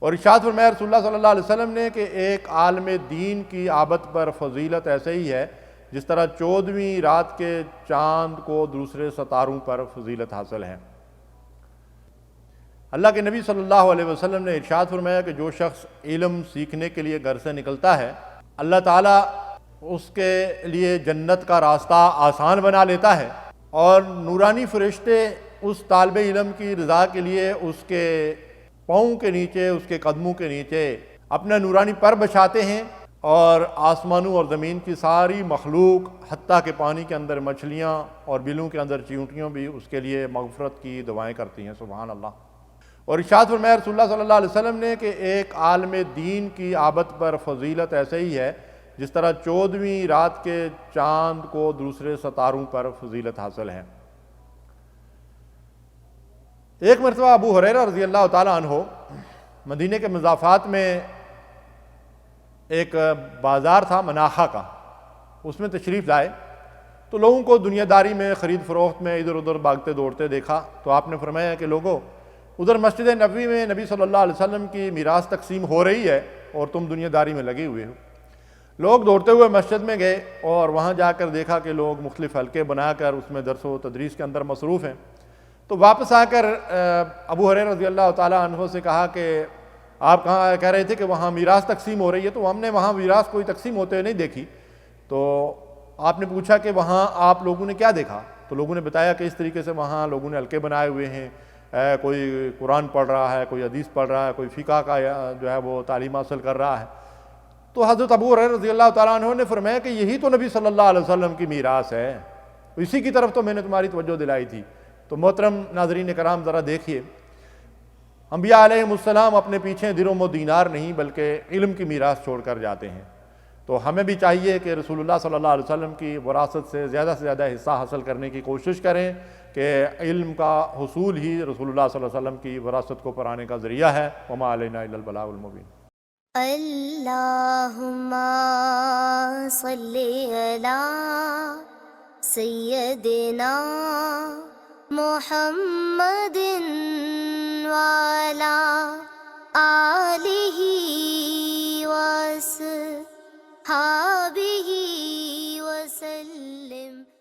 اور ارشاد فرمایا رسول اللہ صلی اللہ علیہ وسلم نے کہ ایک عالم دین کی آبد پر فضیلت ایسے ہی ہے جس طرح 14ویں رات کے چاند کو دوسرے ستاروں پر فضیلت حاصل ہے۔ اللہ کے نبی صلی اللہ علیہ وسلم نے ارشاد فرمایا کہ جو شخص علم سیکھنے کے لیے گھر سے نکلتا ہے، اللہ تعالیٰ اس کے لیے جنت کا راستہ آسان بنا لیتا ہے، اور نورانی فرشتے اس طالب علم کی رضا کے لیے اس کے پاؤں کے نیچے، اس کے قدموں کے نیچے اپنا نورانی پر بچھاتے ہیں، اور آسمانوں اور زمین کی ساری مخلوق حتیٰ کہ پانی کے اندر مچھلیاں اور بلوں کے اندر چیونٹیوں بھی اس کے لیے مغفرت کی دعائیں کرتی ہیں۔ سبحان اللہ۔ اور ارشاد فرمایا رسول اللہ صلی اللہ علیہ وسلم نے کہ ایک عالم دین کی آبد پر فضیلت ایسے ہی ہے جس طرح 14ویں رات کے چاند کو دوسرے ستاروں پر فضیلت حاصل ہے۔ ایک مرتبہ ابو ہریرہ رضی اللہ تعالیٰ عنہ مدینے کے مضافات میں ایک بازار تھا مناخہ کا، اس میں تشریف لائے تو لوگوں کو دنیا داری میں خرید فروخت میں ادھر ادھر بھاگتے دوڑتے دیکھا، تو آپ نے فرمایا کہ لوگوں، ادھر مسجد نبوی میں نبی صلی اللہ علیہ وسلم کی میراث تقسیم ہو رہی ہے اور تم دنیا داری میں لگے ہوئے ہو۔ لوگ دوڑتے ہوئے مسجد میں گئے اور وہاں جا کر دیکھا کہ لوگ مختلف حلقے بنا کر اس میں درس و تدریس کے اندر مصروف ہیں۔ تو واپس آ کر ابو ہریرہ رضی اللہ تعالیٰ عنہ سے کہا کہ آپ کہاں کہہ رہے تھے کہ وہاں میراث تقسیم ہو رہی ہے، تو ہم نے وہاں میراث کوئی تقسیم ہوتے نہیں دیکھی۔ تو آپ نے پوچھا کہ وہاں آپ لوگوں نے کیا دیکھا؟ تو لوگوں نے بتایا کہ اس طریقے سے وہاں لوگوں نے حلقے بنائے ہوئے ہیں، کوئی قرآن پڑھ رہا ہے، کوئی حدیث پڑھ رہا ہے، کوئی فقہ کا جو ہے وہ تعلیم حاصل کر رہا ہے۔ تو حضرت ابو ہریرہ رضی اللہ تعالیٰ عنہ نے فرمایا کہ یہی تو نبی صلی اللہ علیہ وسلم کی میراث ہے، اسی کی طرف تو میں نے تمہاری توجہ دلائی تھی۔ تو محترم ناظرین کرام، ذرا دیکھیے، انبیاء علیہم السلام اپنے پیچھے درہم و دینار نہیں بلکہ علم کی میراث چھوڑ کر جاتے ہیں۔ تو ہمیں بھی چاہیے کہ رسول اللہ صلی اللہ علیہ وسلم کی وراثت سے زیادہ حصہ حاصل کرنے کی کوشش کریں، کہ علم کا حصول ہی رسول اللہ صلی اللہ علیہ وسلم کی وراثت کو پرانے کا ذریعہ ہے۔ وما علینا الا البلاغ المبین۔ اللہم صلی علی سیدنا محمد وعلی آلہ